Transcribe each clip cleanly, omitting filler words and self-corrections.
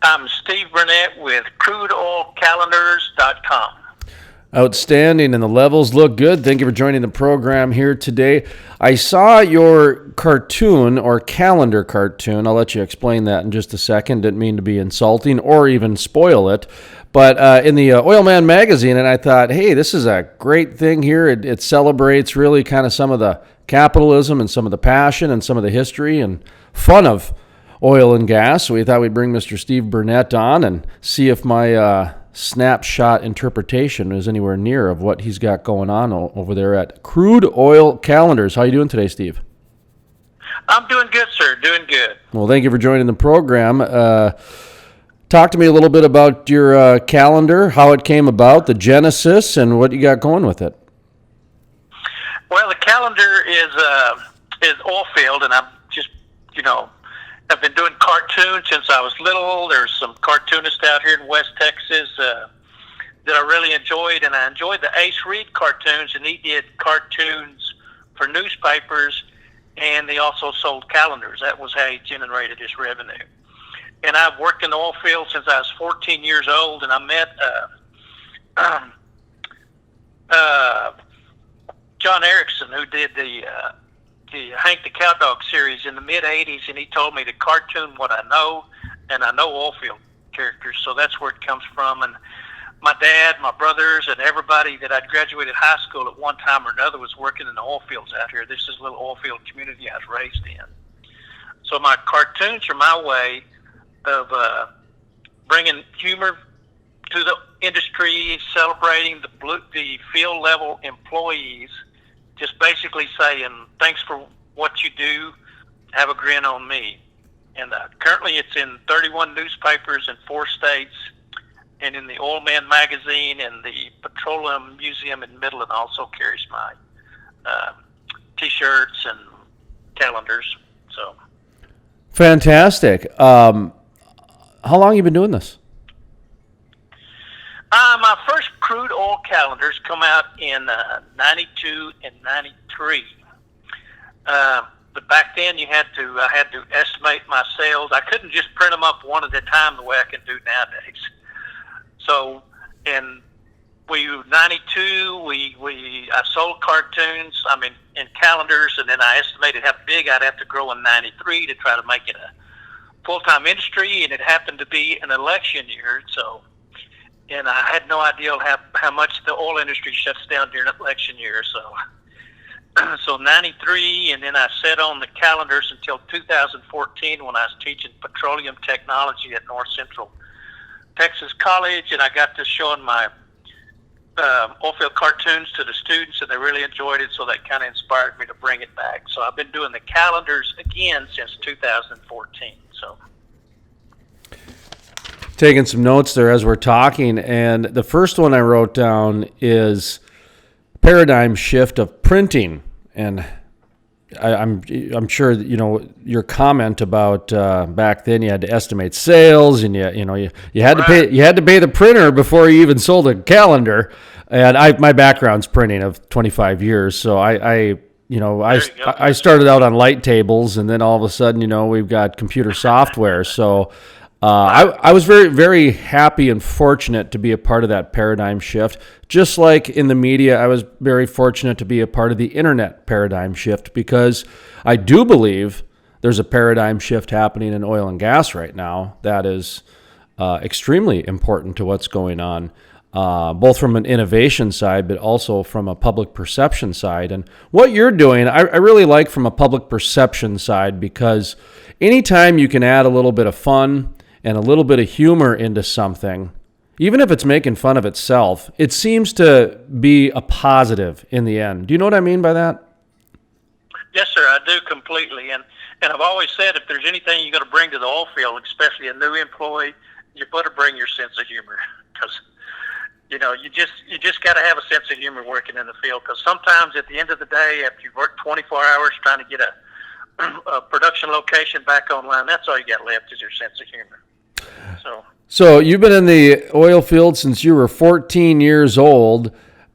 I'm Steve Burnett with CrudeOilCalendars.com. Outstanding, and the levels look good. Thank you for joining the program here today. I saw your cartoon or calendar cartoon. I'll let you explain that in just a second. Didn't mean to be insulting or even spoil it. But in the Oil Man magazine, and I thought, hey, this is a great thing here. It celebrates really kind of some of the capitalism and some of the passion and some of the history and fun of oil and gas. So we thought we'd bring Mr. Steve Burnett on and see if my snapshot interpretation is anywhere near of what he's got going on over there at Crude Oil Calendars. How you doing today, Steve? I'm doing good, sir. Doing good. Well, thank you for joining the program. Talk to me a little bit about your calendar, how it came about, the genesis, and what you got going with it. Well, the calendar is oil field, and I'm just, I've been doing cartoons since I was little. There's some cartoonists out here in West Texas that I really enjoyed, and I enjoyed the Ace Reed cartoons, and he did cartoons for newspapers, and they also sold calendars. That was how he generated his revenue. And I've worked in the oil field since I was 14 years old, and I met John Erickson, who did the Hank the Cowdog series in the mid-'80s, and he told me to cartoon what I know, and I know oil field characters, so that's where it comes from. And my dad, my brothers, and everybody that I'd graduated high school at one time or another was working in the oil fields out here. This is a little oil field community I was raised in. So my cartoons are my way of bringing humor to the industry, celebrating the field level employees, just basically saying, thanks for what you do, have a grin on me. And currently it's in 31 newspapers in 4 states, and in the Oil Man magazine, and the Petroleum Museum in Midland also carries my T-shirts and calendars. So fantastic. How long have you been doing this? My first crude oil calendars come out in 92 and 93. But back then I had to estimate my sales. I couldn't just print them up one at a time the way I can do nowadays. So in 92, I sold cartoons, in calendars, and then I estimated how big I'd have to grow in 93 to try to make it a full-time industry, and it happened to be an election year, and I had no idea how much the oil industry shuts down during election year. So 93, and then I sat on the calendars until 2014 when I was teaching petroleum technology at North Central Texas College, and I got to showing my oilfield cartoons to the students, and they really enjoyed it, so that kind of inspired me to bring it back. So I've been doing the calendars again since 2014. So taking some notes there as we're talking, and the first one I wrote down is paradigm shift of printing, and I'm sure your comment about back then you had to estimate sales, and you had to pay the printer before you even sold a calendar. And my background's printing of 25 years, so I started out on light tables, and then all of a sudden we've got computer software. So I was very, very happy and fortunate to be a part of that paradigm shift. Just like in the media, I was very fortunate to be a part of the internet paradigm shift, because I do believe there's a paradigm shift happening in oil and gas right now that is extremely important to what's going on, both from an innovation side, but also from a public perception side. And what you're doing, I really like from a public perception side, because anytime you can add a little bit of fun and a little bit of humor into something, even if it's making fun of itself, it seems to be a positive in the end. Do you know what I mean by that? Yes, sir, I do completely. And I've always said, if there's anything you're going to bring to the oil field, especially a new employee, you better bring your sense of humor, because you just got to have a sense of humor working in the field. Because sometimes at the end of the day, after you've worked 24 hours trying to get a production location back online, that's all you got left is your sense of humor. So you've been in the oil field since you were 14 years old.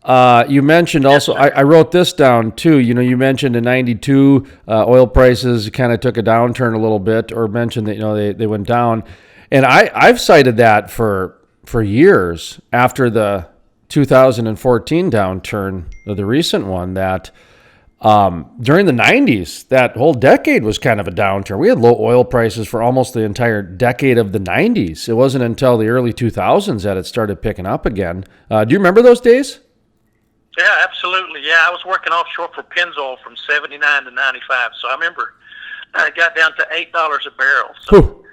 You mentioned also, I wrote this down too, you mentioned in 92, oil prices kind of took a downturn a little bit, or mentioned that, they went down. And I've cited that for years after the 2014 downturn, the recent one, that during the 90s, that whole decade was kind of a downturn. We had low oil prices for almost the entire decade of the 90s. It wasn't until the early 2000s that it started picking up again. Do you remember those days? Yeah, absolutely. Yeah, I was working offshore for Pennzoil from 79 to 95. So I remember I got down to $8 a barrel. So,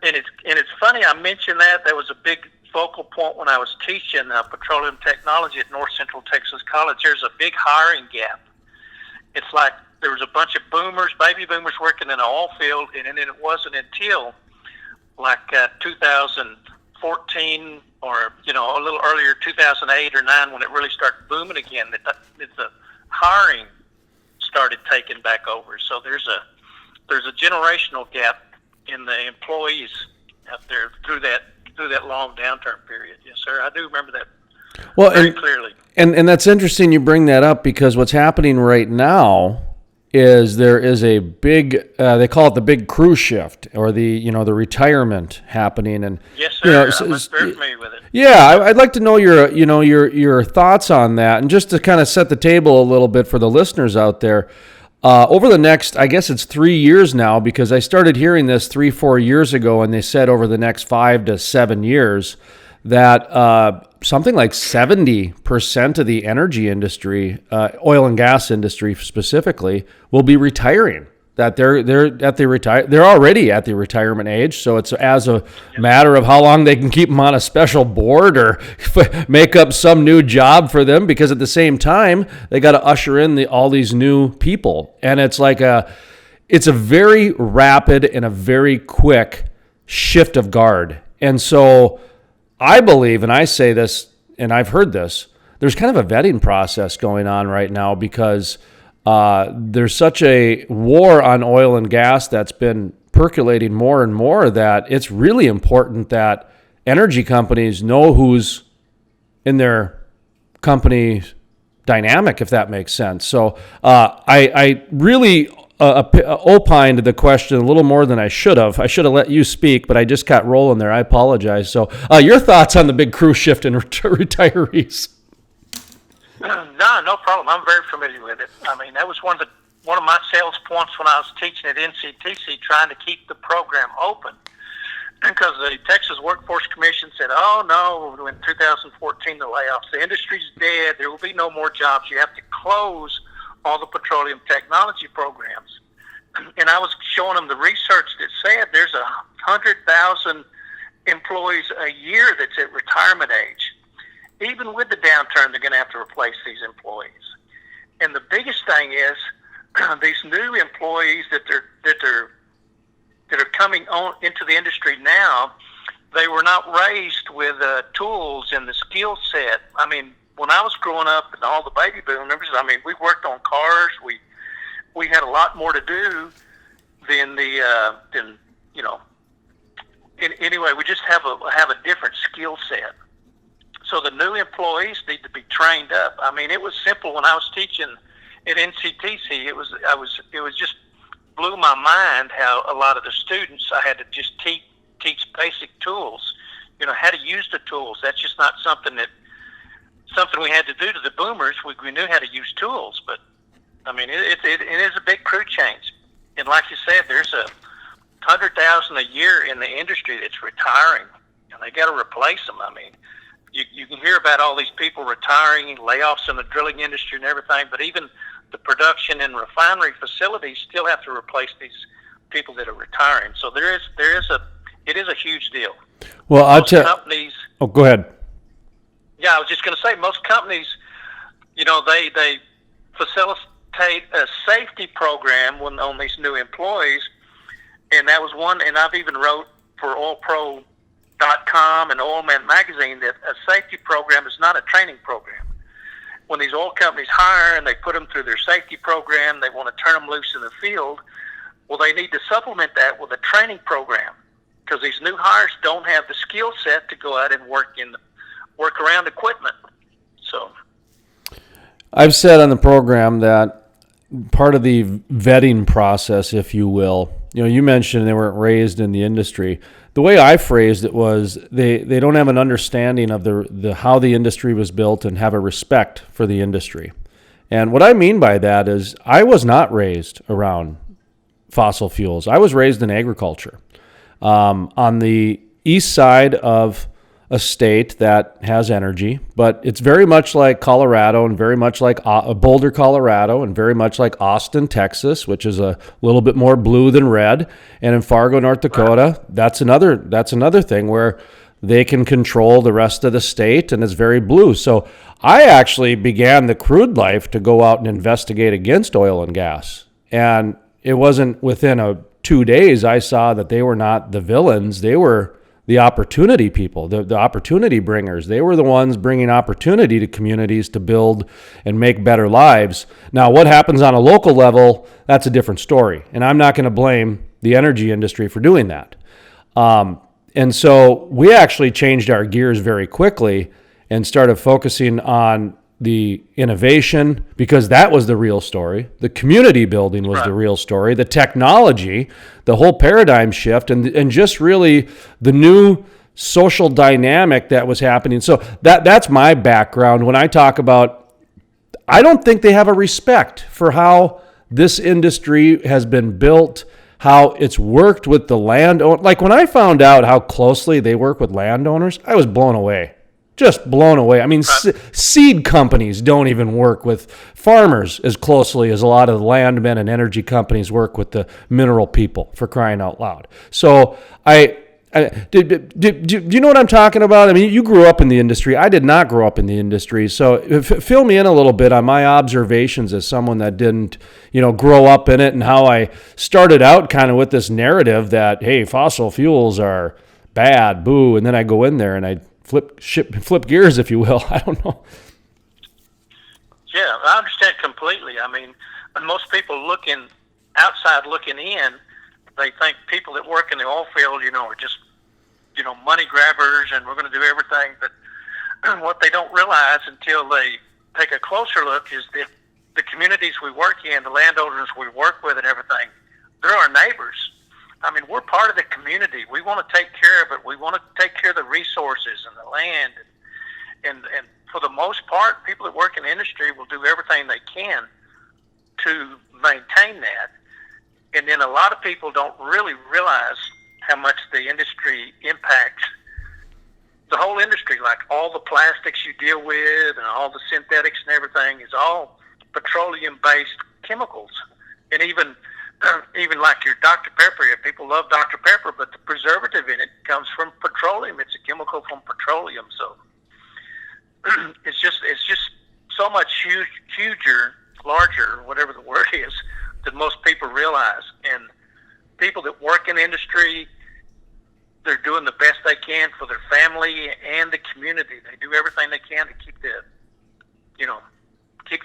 and it's funny I mentioned that. That was a big focal point when I was teaching petroleum technology at North Central Texas College. There's a big hiring gap. It's like there was a bunch of boomers, baby boomers, working in an oil field, and then it wasn't until like 2014 or a little earlier, 2008 or 9, when it really started booming again, that the hiring started taking back over. So there's a generational gap in the employees out there through that long downturn period. Yes, sir. I do remember that very clearly. And that's interesting you bring that up, because what's happening right now is there is a big they call it the big crew shift, or the retirement happening. And yes, sir. I'm very familiar with it. Yeah, I'd like to know your thoughts on that, and just to kind of set the table a little bit for the listeners out there. Over the next, I guess it's 3 years now, because I started hearing this 3-4 years ago, and they said over the next 5 to 7 years that something like 70% of the energy industry, oil and gas industry specifically, will be retiring. That they're already at the retirement age. So it's as a matter of how long they can keep them on a special board or make up some new job for them, because at the same time they got to usher in all these new people, and it's a very rapid and a very quick shift of guard. And so I believe, and I say this, and I've heard this, there's kind of a vetting process going on right now, because there's such a war on oil and gas that's been percolating more and more, that it's really important that energy companies know who's in their company dynamic, if that makes sense. So I really opined the question a little more than I should have. I should have let you speak, but I just got rolling there. I apologize. So your thoughts on the big crew shift in retirees? No problem. I'm very familiar with it. I mean, that was one of my sales points when I was teaching at NCTC, trying to keep the program open, because the Texas Workforce Commission said, "Oh no, in 2014 the layoffs, the industry's dead. There will be no more jobs. You have to close all the petroleum technology programs." And I was showing them the research that said there's 100,000 employees a year that's at retirement age. Even with the downturn, they're going to have to replace these employees. And the biggest thing is these new employees that are coming on into the industry now, they were not raised with tools and the skill set. I mean, when I was growing up, and all the baby boomers, I mean, we worked on cars. We had a lot more to do than anyway. We just have a different skill set. So the new employees need to be trained up. I mean, it was simple when I was teaching at NCTC. It was just blew my mind how a lot of the students, I had to just teach basic tools. How to use the tools. That's just not something we had to do to the boomers. We knew how to use tools, but I mean, it is a big crew change. And like you said, there's 100,000 a year in the industry that's retiring, and they got to replace them. I mean, you can hear about all these people retiring, layoffs in the drilling industry and everything, but even the production and refinery facilities still have to replace these people that are retiring. So it is a huge deal. Well, I'll tell companies. Oh, go ahead. Yeah, I was just going to say, most companies, they facilitate a safety program on these new employees, and that was one. And I've even wrote for OilPro.com and Oilman Magazine that a safety program is not a training program. When these oil companies hire and they put them through their safety program, they want to turn them loose in the field. Well, they need to supplement that with a training program, because these new hires don't have the skill set to go out and work around equipment. So I've said on the program that part of the vetting process, if you will, you mentioned they weren't raised in the industry. The way I phrased it was they don't have an understanding of the how the industry was built and have a respect for the industry. And what I mean by that is I was not raised around fossil fuels. I was raised in agriculture. On the east side of a state that has energy, but it's very much like Colorado and very much like Boulder, Colorado, and very much like Austin, Texas, which is a little bit more blue than red. And in Fargo, North Dakota, that's another thing where they can control the rest of the state and it's very blue. So I actually began the crude life to go out and investigate against oil and gas. And it wasn't within 2 days I saw that they were not the villains. They were the opportunity people, the opportunity bringers. They were the ones bringing opportunity to communities to build and make better lives. Now, what happens on a local level, that's a different story. And I'm not going to blame the energy industry for doing that. And so we actually changed our gears very quickly and started focusing on the innovation, because that was the real story. The community building was the real story. The technology, the whole paradigm shift, and just really the new social dynamic that was happening. So that's my background. When I talk about, I don't think they have a respect for how this industry has been built, how it's worked with the landowner. Like when I found out how closely they work with landowners, I was blown away. Just blown away. I mean, seed companies don't even work with farmers as closely as a lot of the landmen and energy companies work with the mineral people, for crying out loud. So do you know what I'm talking about? I mean, you grew up in the industry. I did not grow up in the industry. So fill me in a little bit on my observations as someone that didn't, grow up in it, and how I started out kind of with this narrative that, hey, fossil fuels are bad, boo. And then I go in there and I flip gears, if you will. I don't know. Yeah, I understand completely. I mean, most people outside looking in, they think people that work in the oil field, are just, money grabbers, and we're going to do everything. But what they don't realize until they take a closer look is that the communities we work in, the landowners we work with and everything, they're our neighbors. I mean, we're part of the community. We want to take care of it. We want to take care of the resources and the land. And for the most part, people that work in the industry will do everything they can to maintain that. And then a lot of people don't really realize how much the industry impacts the whole industry. Like all the plastics you deal with and all the synthetics and everything is all petroleum-based chemicals. And even like your Dr. Pepper, people love Dr. Pepper, but the preservative in it comes from petroleum. It's a chemical from petroleum. So it's just so much huger, larger, whatever the word is, than most people realize. And people that work in the industry, they're doing the best they can for their family and the community. They do everything they can to keep the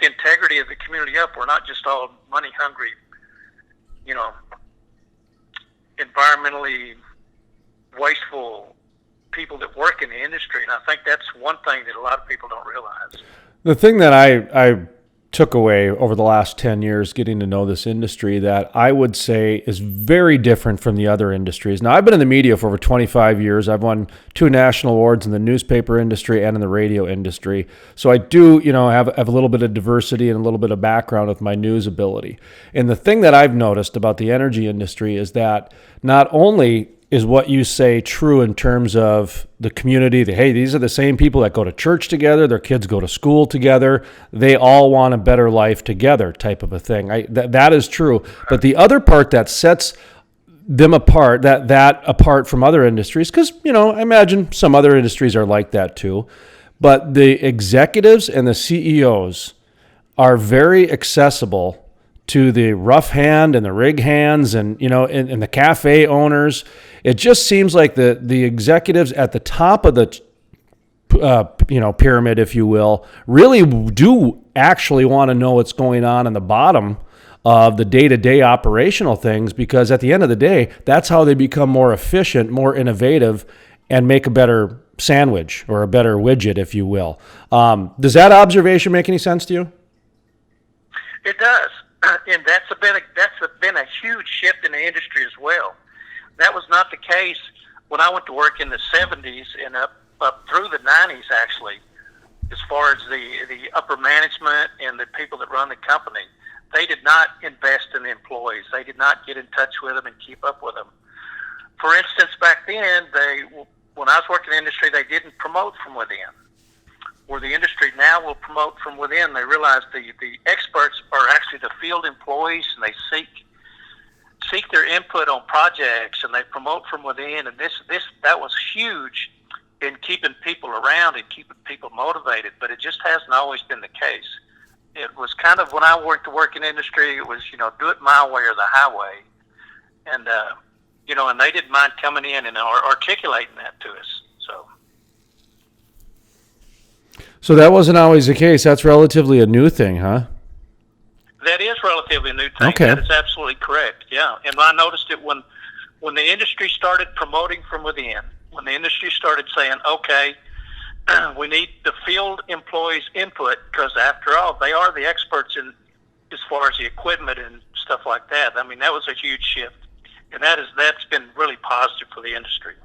integrity of the community up. We're not just all money hungry, environmentally wasteful people that work in the industry. And I think that's one thing that a lot of people don't realize. The thing that I took away over the last 10 years getting to know this industry that I would say is very different from the other industries. Now, I've been in the media for over 25 years. I've won 2 national awards in the newspaper industry and in the radio industry. So I do, have a little bit of diversity and a little bit of background with my news ability. And the thing that I've noticed about the energy industry is that not only is what you say true in terms of the community, that, hey, these are the same people that go to church together, their kids go to school together, they all want a better life together type of a thing. That is true. But the other part that sets them apart, that apart from other industries, because, I imagine some other industries are like that too, but the executives and the CEOs are very accessible to the rough hand and the rig hands and, and the cafe owners. It just seems like the executives at the top of the, pyramid, if you will, really do actually want to know what's going on in the bottom of the day-to-day operational things, because at the end of the day, that's how they become more efficient, more innovative, and make a better sandwich or a better widget, if you will. Does that observation make any sense to you? It does. and that's been a huge shift in the industry as well. That was not the case when I went to work in the 70s and up through the 90s, actually, as far as the upper management and the people that run the company. They did not invest in the employees. They did not get in touch with them and keep up with them. For instance, back then, when I was working in the industry, they didn't promote from within. Where the industry now will promote from within, they realize the experts are actually the field employees, and they seek their input on projects, and they promote from within. And that was huge in keeping people around and keeping people motivated, but it just hasn't always been the case. It was kind of, when I went to work in industry, it was, do it my way or the highway. And, and they didn't mind coming in and articulating that to us. So that wasn't always the case. That's relatively a new thing, huh? That is relatively a new thing. Okay. That is absolutely correct, yeah. And I noticed it when the industry started promoting from within, when the industry started saying, okay, we need the field employees' input, because after all, they are the experts in as far as the equipment and stuff like that. I mean, that was a huge shift, and that's been really positive for the industry.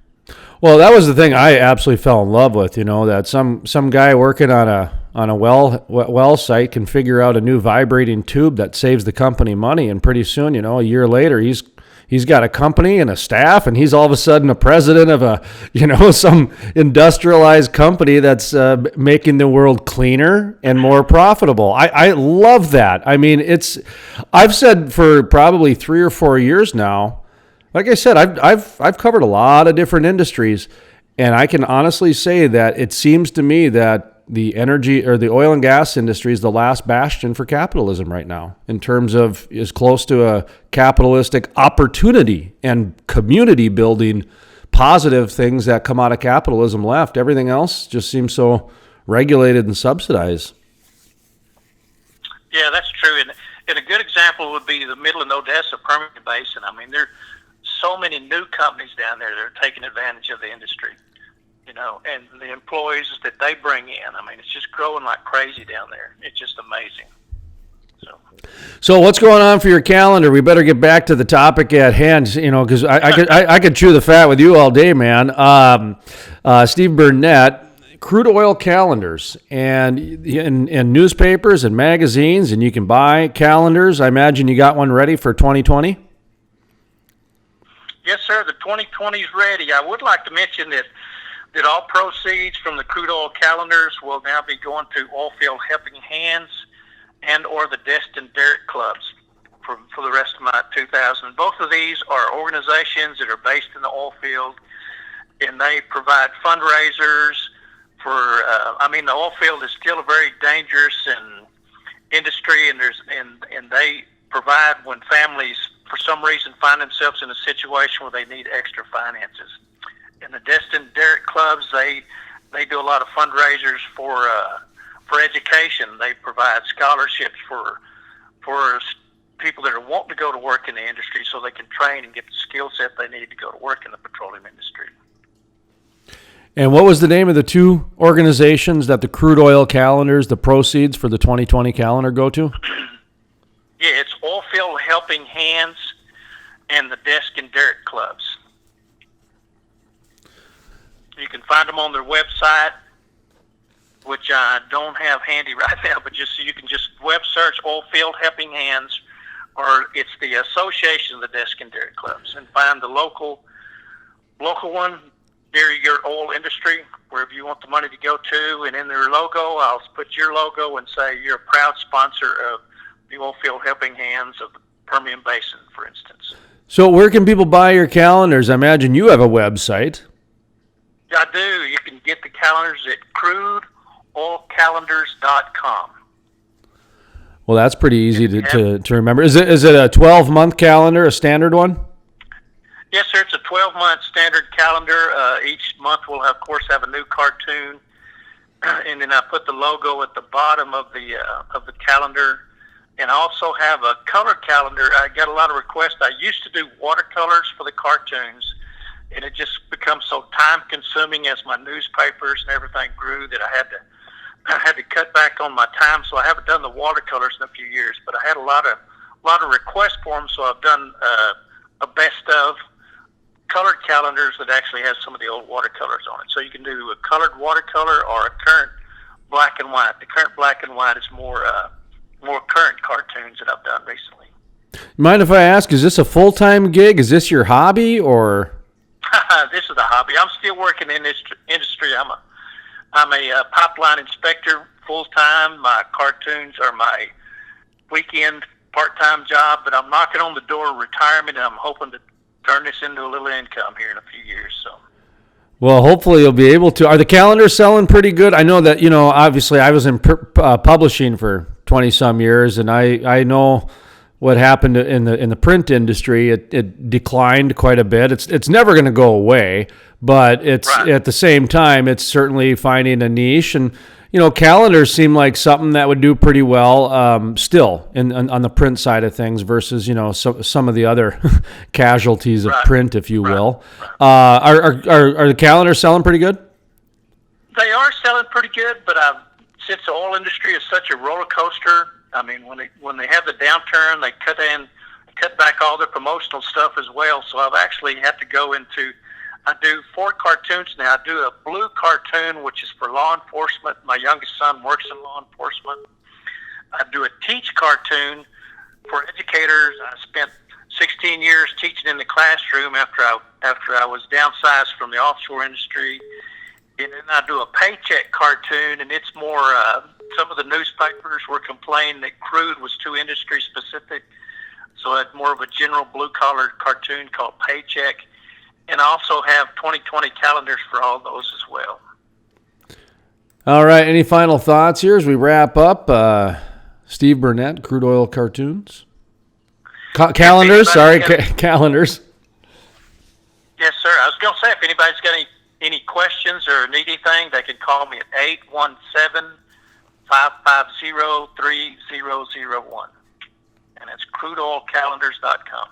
Well, that was the thing I absolutely fell in love with. That some guy working on a well site can figure out a new vibrating tube that saves the company money, and pretty soon, a year later, he's got a company and a staff, and he's all of a sudden a president of some industrialized company that's making the world cleaner and more profitable. I love that. I mean, I've said for probably 3 or 4 years now. Like I said, I've covered a lot of different industries, and I can honestly say that it seems to me that the energy or the oil and gas industry is the last bastion for capitalism right now, in terms of is close to a capitalistic opportunity and community building positive things that come out of capitalism left. Everything else just seems so regulated and subsidized. Yeah, that's true. And a good example would be the middle and Odessa Permian Basin. I mean, there are so many new companies down there that are taking advantage of the industry, and the employees that they bring in. I mean, it's just growing like crazy down there. It's just amazing. So what's going on for your calendar? We better get back to the topic at hand, because I could chew the fat with you all day, man. Steve Burnett, Crude Oil Calendars, and in newspapers and magazines, and you can buy calendars. I imagine you got one ready for 2020? Yes, sir. The 2020 is ready. I would like to mention that all proceeds from the Crude Oil Calendars will now be going to Oilfield Helping Hands and or the Destin Derrick Clubs for the rest of my 2000. Both of these are organizations that are based in the oil field, and they provide fundraisers for, the oil field is still a very dangerous industry, and they provide when families for some reason find themselves in a situation where they need extra finances. And the Destin Derrick Clubs, they do a lot of fundraisers for education. They provide scholarships for people that are wanting to go to work in the industry, so they can train and get the skill set they need to go to work in the petroleum industry. And what was the name of the two organizations that the Crude Oil Calendars, the proceeds for the 2020 calendar, go to? Yeah, it's Oilfield Helping Hands and the Destin Derrick Clubs. You can find them on their website, which I don't have handy right now, but you can just web search Oilfield Helping Hands, or it's the Association of the Destin Derrick Clubs, and find the local one near your oil industry, wherever you want the money to go to. And in their logo, I'll put your logo and say you're a proud sponsor of the Oilfield Helping Hands of the Permian Basin, for instance. So where can people buy your calendars? I imagine you have a website. I do. You can get the calendars at crudeoilcalendars.com. Well, that's pretty easy to remember. Is it a 12-month calendar, a standard one? Yes, sir. It's a 12-month standard calendar. Each month we'll, of course, have a new cartoon, and then I put the logo at the bottom of the calendar. And I also have a color calendar. I got a lot of requests. I used to do watercolors for the cartoons, and it just becomes so time-consuming as my newspapers and everything grew that I had to cut back on my time. So I haven't done the watercolors in a few years. But I had a lot of lot of requests for them, so I've done a best of colored calendars that actually has some of the old watercolors on it. So you can do a colored watercolor or a current black and white. The current black and white is more current cartoons that I've done recently. Mind if I ask, is this a full-time gig? Is this your hobby, or? This is a hobby. I'm still working in this industry. I'm a pipeline inspector full-time. My cartoons are my weekend part-time job, but I'm knocking on the door of retirement, and I'm hoping to turn this into a little income here in a few years. So. Well, hopefully you'll be able to. Are the calendars selling pretty good? I know that, obviously I was in publishing for 20-some years, and I know what happened in the print industry. It declined quite a bit. It's never going to go away, but it's right. At the same time, it's certainly finding a niche. And calendars seem like something that would do pretty well still on the print side of things versus some of the other casualties of right. print, if you will. Right. Are the calendars selling pretty good? They are selling pretty good, but since the oil industry is such a roller coaster, I mean, when they have the downturn, they cut back all their promotional stuff as well. So I've actually had to go into. I do 4 cartoons now. I do a blue cartoon, which is for law enforcement. My youngest son works in law enforcement. I do a teach cartoon for educators. I spent 16 years teaching in the classroom after I was downsized from the offshore industry. And then I do a paycheck cartoon, and it's more, some of the newspapers were complaining that Crude was too industry specific. So I had more of a general blue-collar cartoon called Paycheck. And I also have 2020 calendars for all those as well. All right. Any final thoughts here as we wrap up? Steve Burnett, Crude Oil Cartoons. Calendars. Calendars. Yes, sir. I was going to say, if anybody's got any questions or need anything, they can call me at 817-550-3001. And it's crudeoilcalendars.com.